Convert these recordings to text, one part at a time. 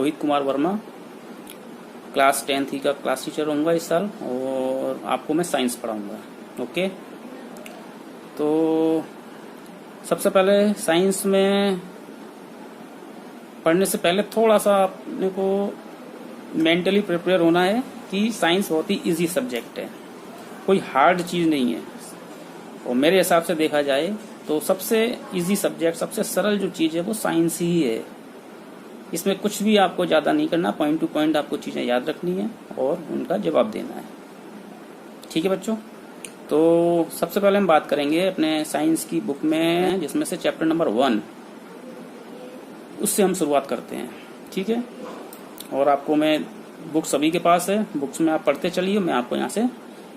Rohit Kumar Verma, class 10th का class teacher होऊंगा इस साल और आपको मैं साइंस पढ़ाऊंगा। ओके, तो सबसे पहले साइंस में पढ़ने से पहले थोड़ा सा अपने को मेंटली प्रिपेयर होना है कि साइंस बहुत ही इजी सब्जेक्ट है, कोई हार्ड चीज नहीं है। और मेरे हिसाब से देखा जाए तो सबसे इजी सब्जेक्ट, सबसे सरल जो चीज है वो साइंस ही है। इसमें कुछ भी आपको ज्यादा नहीं करना, पॉइंट टू पॉइंट आपको चीजें याद रखनी है और उनका जवाब देना है। ठीक है बच्चों, तो सबसे पहले हम बात करेंगे अपने साइंस की बुक में, जिसमें से चैप्टर नंबर 1, उससे हम शुरुआत करते हैं। ठीक है, और आपको मैं बुक सभी के पास है, बुक्स में आप पढ़ते चलिए, मैं आपको यहाँ से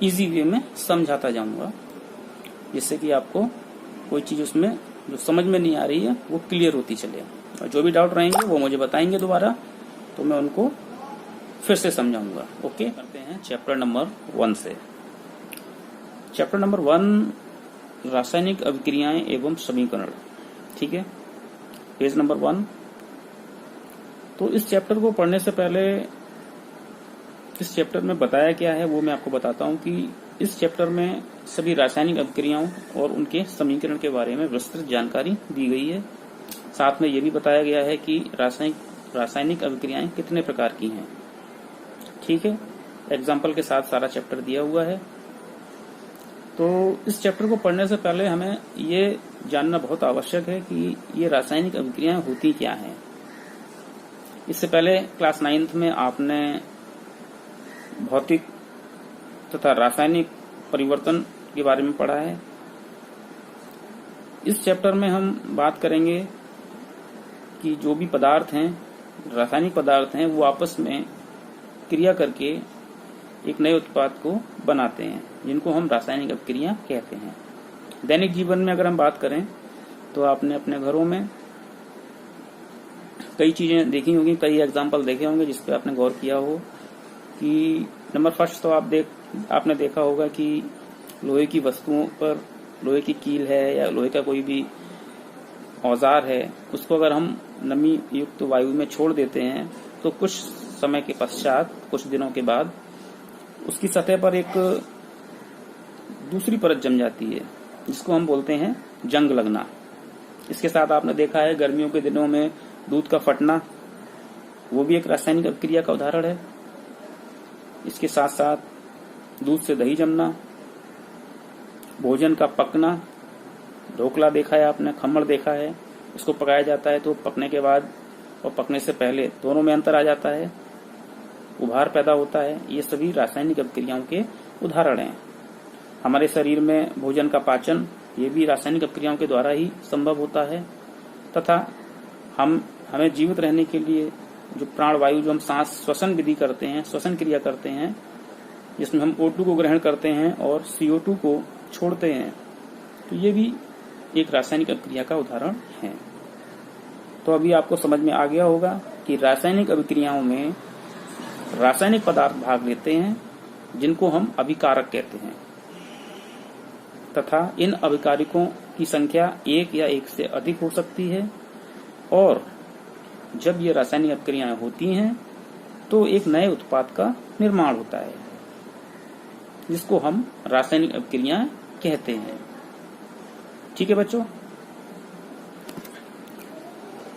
इजी वे में समझाता जाऊंगा, जिससे कि आपको कोई चीज उसमें जो समझ में नहीं आ रही है वो क्लियर होती चले। और जो भी डाउट रहेंगे वो मुझे बताएंगे दोबारा, तो मैं उनको फिर से समझाऊंगा। ओके, करते हैं चैप्टर नंबर 1 से। चैप्टर नंबर 1, रासायनिक अभिक्रियाएं एवं समीकरण। ठीक है, पेज नंबर 1। तो इस चैप्टर को पढ़ने से पहले इस चैप्टर में बताया क्या है वो मैं आपको बताता हूं कि इस चैप्टर में सभी रासायनिक अभिक्रियाओं और उनके समीकरण के बारे में विस्तृत जानकारी दी गई है। साथ में ये भी बताया गया है कि रासायनिक अभिक्रियाएं कितने प्रकार की हैं। ठीक है, एग्जाम्पल के साथ सारा चैप्टर दिया हुआ है। तो इस चैप्टर को पढ़ने से पहले हमें ये जानना बहुत आवश्यक है कि ये रासायनिक अभिक्रियाएं होती क्या हैं। इससे पहले क्लास 9th में आपने भौतिक तथा रासायनिक परिवर्तन के बारे में पढ़ा है। इस चैप्टर में हम बात करेंगे कि जो भी पदार्थ हैं, रासायनिक पदार्थ हैं, वो आपस में क्रिया करके एक नए उत्पाद को बनाते हैं, जिनको हम रासायनिक अभिक्रिया कहते हैं। दैनिक जीवन में अगर हम बात करें तो आपने अपने घरों में कई चीजें देखी होंगी, कई एग्जाम्पल देखे होंगे जिसपे आपने गौर किया हो कि नंबर फर्स्ट तो आपने देखा होगा कि लोहे की वस्तुओं पर, लोहे की कील है या लोहे का कोई भी औजार है, उसको अगर हम नमी युक्त वायु में छोड़ देते हैं तो कुछ समय के पश्चात, कुछ दिनों के बाद उसकी सतह पर एक दूसरी परत जम जाती है, जिसको हम बोलते हैं जंग लगना। इसके साथ आपने देखा है गर्मियों के दिनों में दूध का फटना, वो भी एक रासायनिक अभिक्रिया का उदाहरण है। इसके साथ साथ दूध से दही जमना, भोजन का पकना, ढोकला देखा है आपने, खम्मड़ देखा है, इसको पकाया जाता है तो पकने के बाद और पकने से पहले दोनों में अंतर आ जाता है, उभार पैदा होता है। ये सभी रासायनिक अभिक्रियाओं के उदाहरण हैं। हमारे शरीर में भोजन का पाचन, ये भी रासायनिक अभिक्रियाओं के द्वारा ही संभव होता है। तथा हमें जीवित रहने के लिए जो प्राण वायु, जो हम सांस श्वसन विधि करते हैं, श्वसन क्रिया करते हैं, जिसमें हम O2 को ग्रहण करते हैं और CO2 को छोड़ते हैं, तो ये भी एक रासायनिक अभिक्रिया का उदाहरण है। तो अभी आपको समझ में आ गया होगा कि रासायनिक अभिक्रियाओं में रासायनिक पदार्थ भाग लेते हैं, जिनको हम अभिकारक कहते हैं, तथा इन अभिकारकों की संख्या 1 या 1 से अधिक हो सकती है। और जब ये रासायनिक अभिक्रियाएं होती हैं तो एक नए उत्पाद का निर्माण होता है, जिसको हम रासायनिक अभिक्रियाएं कहते हैं। ठीक है बच्चों,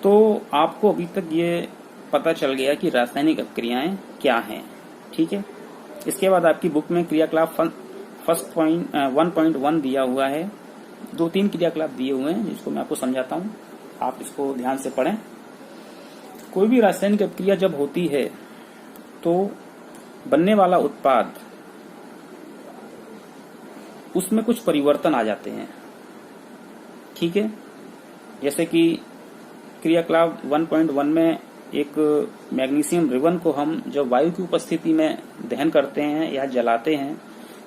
तो आपको अभी तक ये पता चल गया कि रासायनिक अभिक्रियाएं क्या हैं। ठीक है, इसके बाद आपकी बुक में क्रियाकलाप फर्स्ट 1.1 दिया हुआ है। 2-3 क्रियाकलाप दिए हुए हैं, जिसको मैं आपको समझाता हूँ, आप इसको ध्यान से पढ़ें। कोई भी रासायनिक अभिक्रिया जब होती है तो बनने वाला उत्पाद, उसमें कुछ परिवर्तन आ जाते हैं। ठीक है, जैसे कि क्रियाकलाप 1.1 में एक मैग्नीशियम रिबन को हम जब वायु की उपस्थिति में दहन करते हैं या जलाते हैं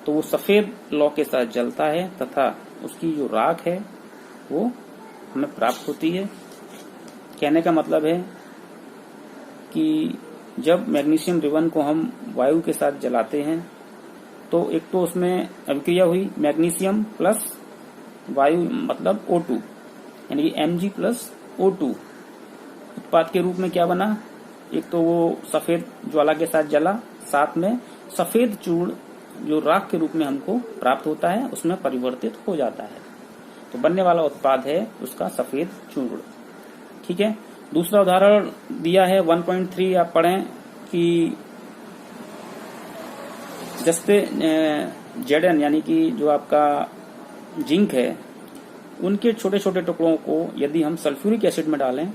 तो वो सफेद लौ के साथ जलता है तथा उसकी जो राख है वो हमें प्राप्त होती है। कहने का मतलब है कि जब मैग्नीशियम रिबन को हम वायु के साथ जलाते हैं तो एक तो उसमें अभिक्रिया हुई मैग्नीशियम प्लस वायु, मतलब O2, यानी कि Mg प्लस O2। उत्पाद के रूप में क्या बना, एक तो वो सफेद ज्वाला के साथ जला, साथ में सफेद चूर्ण जो राख के रूप में हमको प्राप्त होता है उसमें परिवर्तित हो जाता है। तो बनने वाला उत्पाद है उसका सफेद चूर्ण। ठीक है। दूसरा उदाहरण दिया है 1.3, आप पढ़ें कि जस्ते जेडन यानी कि जो आपका जिंक है उनके छोटे छोटे टुकड़ों को यदि हम सल्फ्यूरिक एसिड में डालें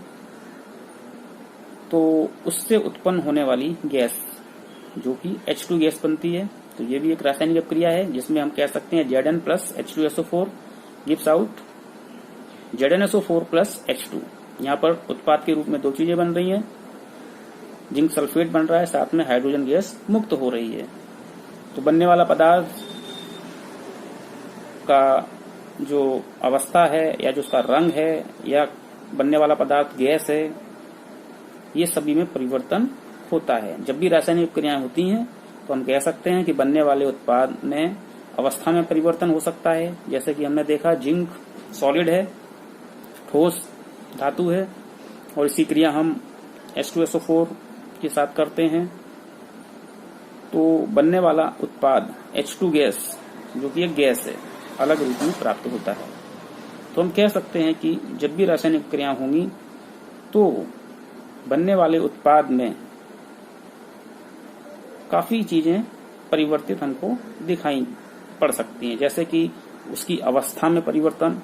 तो उससे उत्पन्न होने वाली गैस जो कि H2 गैस बनती है। तो ये भी एक रासायनिक अभिक्रिया है जिसमें हम कह सकते हैं Zn plus H2SO4 gives out ZnSO4 plus H2। यहाँ पर उत्पाद के रूप में दो चीजें बन रही हैं, जिंक सल्फेट बन रहा है, साथ में हाइड्रोजन गैस मुक्त हो रही है। तो बनने वाला पदार्थ का जो अवस्था है या जो उसका रंग है या बनने वाला पदार्थ गैस है, ये सभी में परिवर्तन होता है। जब भी रासायनिक क्रियाएं होती हैं तो हम कह सकते हैं कि बनने वाले उत्पाद में अवस्था में परिवर्तन हो सकता है। जैसे कि हमने देखा जिंक सॉलिड है, ठोस धातु है, और इसी क्रिया हम H2SO4 के साथ करते हैं तो बनने वाला उत्पाद H2 गैस जो कि एक गैस है अलग रूप में प्राप्त होता है। तो हम कह सकते हैं कि जब भी रासायनिक क्रियाएं होंगी तो बनने वाले उत्पाद में काफी चीजें परिवर्तित हमको दिखाई पड़ सकती हैं। जैसे कि उसकी अवस्था में परिवर्तन,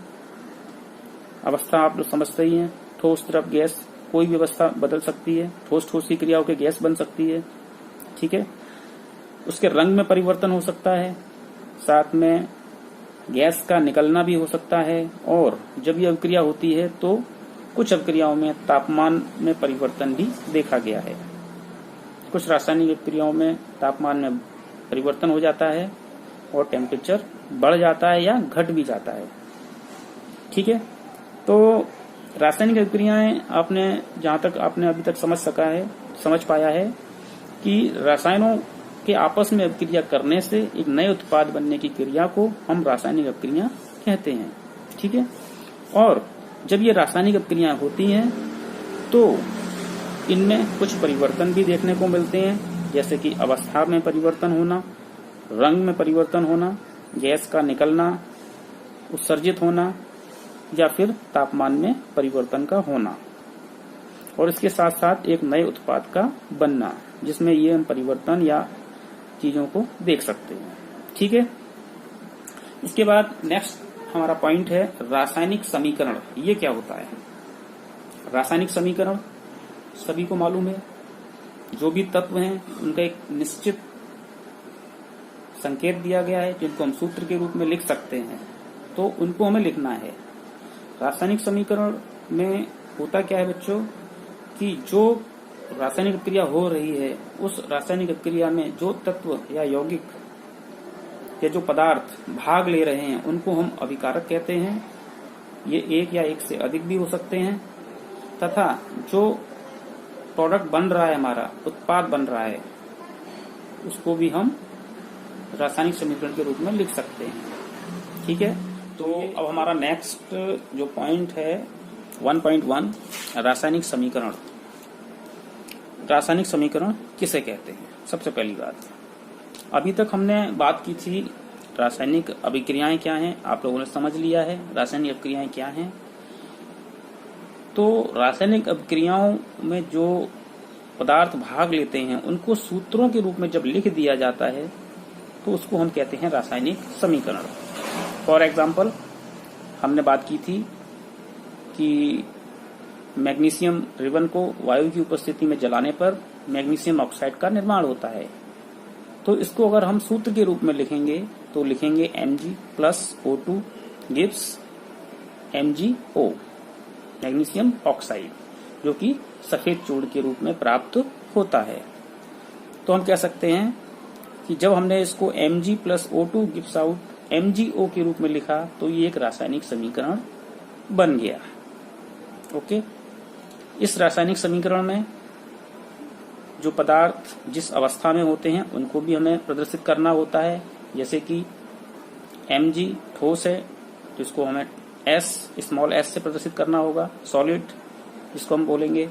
अवस्था आप लोग समझते ही हैं, ठोस द्रव गैस, कोई भी अवस्था बदल सकती है, ठोस ठोस की क्रिया होकर गैस बन सकती है। ठीक है। उसके रंग में परिवर्तन हो सकता है, साथ में गैस का निकलना भी हो सकता है, और जब ये अभिक्रिया होती है तो कुछ अभिक्रियाओं में तापमान में परिवर्तन भी देखा गया है। कुछ रासायनिक अभिक्रियाओं में तापमान में परिवर्तन हो जाता है और टेम्परेचर बढ़ जाता है या घट भी जाता है। ठीक है। तो रासायनिक अभिक्रियाएं आपने जहां तक आपने अभी तक समझ पाया है कि रसायनों के आपस में अभिक्रिया करने से एक नए उत्पाद बनने की क्रिया को हम रासायनिक अभिक्रिया कहते हैं। ठीक है। और जब ये रासायनिक अभिक्रियाएं होती हैं तो इनमें कुछ परिवर्तन भी देखने को मिलते हैं, जैसे कि अवस्था में परिवर्तन होना, रंग में परिवर्तन होना, गैस का निकलना, उत्सर्जित होना, या फिर तापमान में परिवर्तन का होना, और इसके साथ साथ एक नए उत्पाद का बनना जिसमें ये हम परिवर्तन या चीजों को देख सकते हैं। ठीक है। इसके बाद नेक्स्ट हमारा पॉइंट है रासायनिक समीकरण। ये क्या होता है? रासायनिक समीकरण सभी को मालूम है, जो भी तत्व हैं उनका एक निश्चित संकेत दिया गया है जिनको हम सूत्र के रूप में लिख सकते हैं, तो उनको हमें लिखना है। रासायनिक समीकरण में होता क्या है बच्चों कि जो रासायनिक क्रिया हो रही है उस रासायनिक क्रिया में जो तत्व या यौगिक या जो पदार्थ भाग ले रहे हैं उनको हम अभिकारक कहते हैं। ये एक या एक से अधिक भी हो सकते हैं, तथा जो प्रोडक्ट बन रहा है, हमारा उत्पाद बन रहा है, उसको भी हम रासायनिक समीकरण के रूप में लिख सकते हैं। ठीक है। तो अब हमारा नेक्स्ट जो पॉइंट है 1.1 रासायनिक समीकरण। रासायनिक समीकरण किसे कहते हैं? सबसे पहली बात, अभी तक हमने बात की थी रासायनिक अभिक्रियाएं क्या हैं, आप लोगों ने समझ लिया है रासायनिक अभिक्रियाएं क्या हैं। तो रासायनिक अभिक्रियाओं में जो पदार्थ भाग लेते हैं उनको सूत्रों के रूप में जब लिख दिया जाता है तो उसको हम कहते हैं रासायनिक समीकरण। फॉर एग्जाम्पल हमने बात की थी कि मैग्नीशियम रिबन को वायु की उपस्थिति में जलाने पर मैग्नीशियम ऑक्साइड का निर्माण होता है। तो इसको अगर हम सूत्र के रूप में लिखेंगे तो लिखेंगे Mg plus O2 gives MgO, magnesium oxide, जो कि सफेद चूर्ण के रूप में प्राप्त होता है। तो हम कह सकते हैं कि जब हमने इसको Mg plus O2 gives out MgO के रूप में लिखा तो ये एक रासायनिक समीकरण बन गया। ओके। इस रासायनिक समीकरण में जो पदार्थ जिस अवस्था में होते हैं उनको भी हमें प्रदर्शित करना होता है। जैसे कि Mg ठोस है तो इसको हमें स्मॉल s से प्रदर्शित करना होगा, सॉलिड जिसको हम बोलेंगे।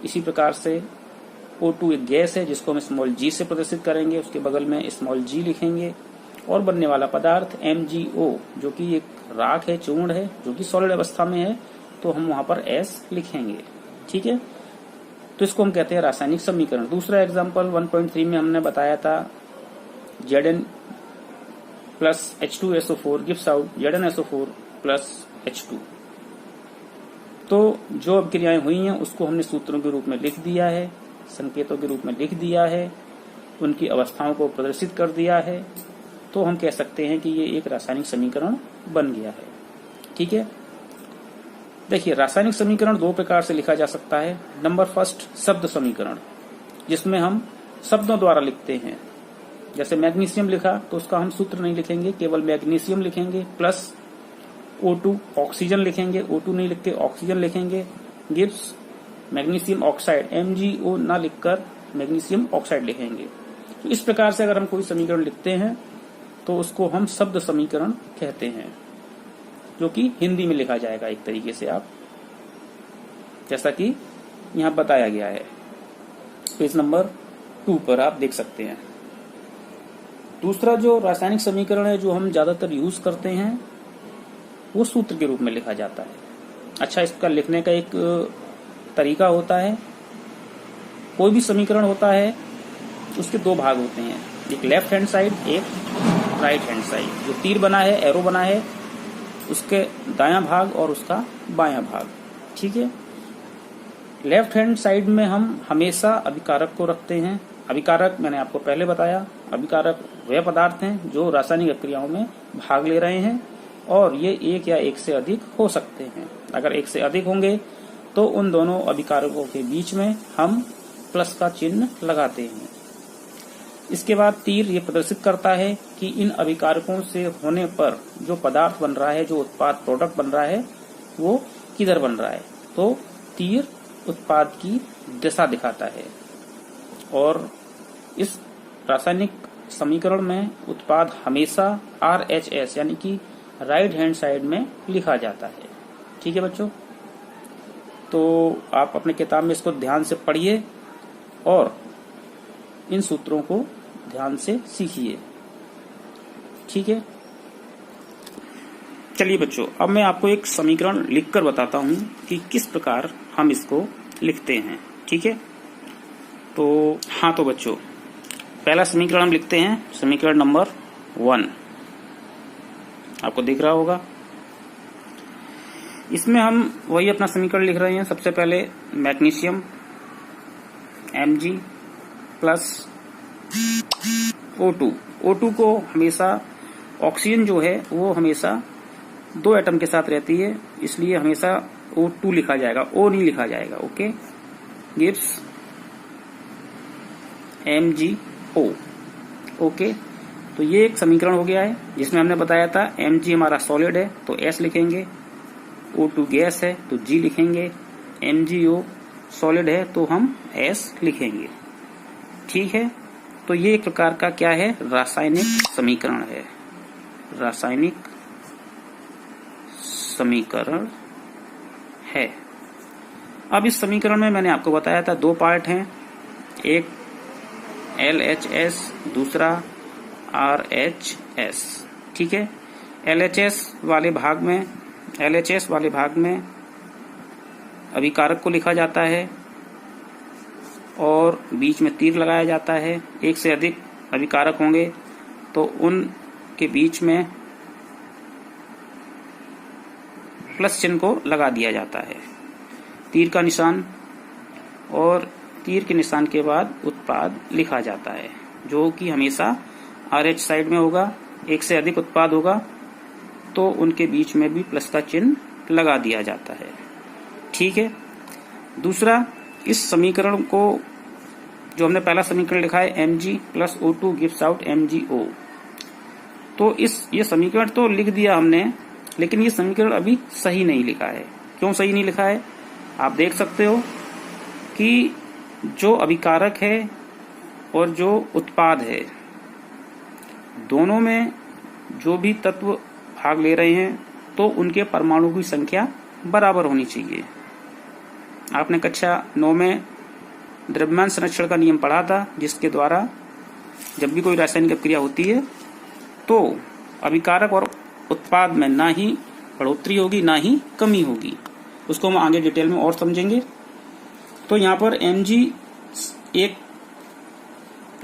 इसी प्रकार से O2 एक गैस है जिसको हम स्मॉल g से प्रदर्शित करेंगे, उसके बगल में स्मॉल g लिखेंगे। और बनने वाला पदार्थ MgO जो कि एक राख है, चूर्ण है, जो कि सॉलिड अवस्था में है, तो हम वहां पर S लिखेंगे। ठीक है, तो इसको हम कहते हैं रासायनिक समीकरण। दूसरा एग्जाम्पल 1.3 में हमने बताया था Zn plus H2SO4 gives out ZnSO4 plus H2। तो जो अभिक्रियाएं हुई हैं उसको हमने सूत्रों के रूप में लिख दिया है, संकेतों के रूप में लिख दिया है, उनकी अवस्थाओं को प्रदर्शित कर दिया है, तो हम कह सकते हैं कि ये एक रासायनिक समीकरण बन गया है। ठीक है, देखिए रासायनिक समीकरण दो प्रकार से लिखा जा सकता है। नंबर फर्स्ट, शब्द समीकरण, जिसमें हम शब्दों द्वारा लिखते हैं। जैसे मैग्नीशियम लिखा तो उसका हम सूत्र नहीं लिखेंगे, केवल मैग्नीशियम लिखेंगे प्लस O2 ऑक्सीजन लिखेंगे, O2 नहीं लिखते ऑक्सीजन लिखेंगे, गिव्स मैग्नीशियम ऑक्साइड MgO ना लिखकर मैग्नीशियम ऑक्साइड लिखेंगे। तो इस प्रकार से अगर हम कोई समीकरण लिखते हैं तो उसको हम शब्द समीकरण कहते हैं, जो कि हिंदी में लिखा जाएगा एक तरीके से, आप जैसा कि यहां बताया गया है पेज नंबर 2 पर आप देख सकते हैं। दूसरा जो रासायनिक समीकरण है जो हम ज्यादातर यूज करते हैं वो सूत्र के रूप में लिखा जाता है। अच्छा, इसका लिखने का एक तरीका होता है। कोई भी समीकरण होता है उसके दो भाग होते हैं, एक लेफ्ट हैंड साइड, एक राइट हैंड साइड। जो तीर बना है, एरो बना है, उसके दायां भाग और उसका बायां भाग। ठीक है, लेफ्ट हैंड साइड में हम हमेशा अभिकारक को रखते हैं। अभिकारक मैंने आपको पहले बताया, अभिकारक वे पदार्थ हैं जो रासायनिक क्रियाओं में भाग ले रहे हैं, और ये एक या एक से अधिक हो सकते हैं। अगर एक से अधिक होंगे तो उन दोनों अभिकारकों के बीच में हम प्लस का चिन्ह लगाते हैं। इसके बाद तीर ये प्रदर्शित करता है कि इन अभिकारकों से होने पर जो पदार्थ बन रहा है, जो उत्पाद प्रोडक्ट बन रहा है, वो किधर बन रहा है। तो तीर उत्पाद की दिशा दिखाता है, और इस रासायनिक समीकरण में उत्पाद हमेशा RHS यानी कि राइट हैंड साइड में लिखा जाता है। ठीक है बच्चों, तो आप अपने किताब में इसको ध्यान से पढ़िए और इन सूत्रों को ध्यान से सीखिए। ठीक है, चलिए बच्चों, अब मैं आपको एक समीकरण लिखकर बताता हूं कि किस प्रकार हम इसको लिखते हैं। ठीक है, तो हाँ, तो बच्चों पहला समीकरण हम लिखते हैं, समीकरण नंबर 1 आपको दिख रहा होगा। इसमें हम वही अपना समीकरण लिख रहे हैं। सबसे पहले मैग्नीशियम Mg प्लस O2 को हमेशा ऑक्सीजन जो है वो हमेशा 2 एटम के साथ रहती है, इसलिए हमेशा O2 लिखा जाएगा, O नहीं लिखा जाएगा। Okay, gives MgO। ओके, तो ये एक समीकरण हो गया है जिसमें हमने बताया था Mg हमारा सॉलिड है तो S लिखेंगे, O2 गैस है तो G लिखेंगे, MgO सॉलिड है तो हम S लिखेंगे। ठीक है, तो ये एक प्रकार का क्या है, रासायनिक समीकरण है, रासायनिक समीकरण है। अब इस समीकरण में मैंने आपको बताया था 2 पार्ट हैं, एक LHS, दूसरा RHS। ठीक है, LHS वाले भाग में अभिकारक को लिखा जाता है और बीच में तीर लगाया जाता है। एक से अधिक अभिकारक होंगे तो उनके बीच में प्लस चिन्ह को लगा दिया जाता है, तीर का निशान, और तीर के निशान के बाद उत्पाद लिखा जाता है, जो कि हमेशा RH साइड में होगा। एक से अधिक उत्पाद होगा तो उनके बीच में भी प्लस का चिन्ह लगा दिया जाता है। ठीक है, दूसरा, इस समीकरण को जो हमने पहला समीकरण लिखा है Mg plus O2 gives out MgO, तो ये समीकरण तो लिख दिया हमने, लेकिन ये समीकरण अभी सही नहीं लिखा है। क्यों सही नहीं लिखा है, आप देख सकते हो कि जो अभिकारक है और जो उत्पाद है, दोनों में जो भी तत्व भाग ले रहे हैं तो उनके परमाणु की संख्या बराबर होनी चाहिए। आपने कक्षा 9 में द्रव्यमान संरक्षण का नियम पढ़ा था, जिसके द्वारा जब भी कोई रासायनिक अपक्रिया होती है तो अभिकारक और उत्पाद में ना ही बढ़ोतरी होगी ना ही कमी होगी। उसको हम आगे डिटेल में और समझेंगे। तो यहाँ पर Mg1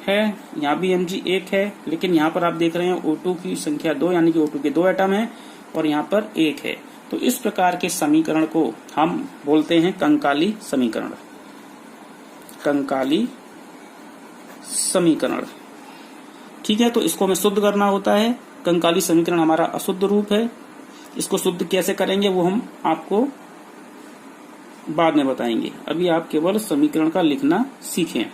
है, यहाँ भी Mg1 है, लेकिन यहाँ पर आप देख रहे हैं O2 की संख्या 2, यानी कि O2 के 2 एटम है और यहाँ पर 1 है। तो इस प्रकार के समीकरण को हम बोलते हैं कंकाली समीकरण। कंकाली समीकरण, ठीक है। तो इसको हमें शुद्ध करना होता है। कंकाली समीकरण हमारा अशुद्ध रूप है। इसको शुद्ध कैसे करेंगे वो हम आपको बाद में बताएंगे। अभी आप केवल समीकरण का लिखना सीखें।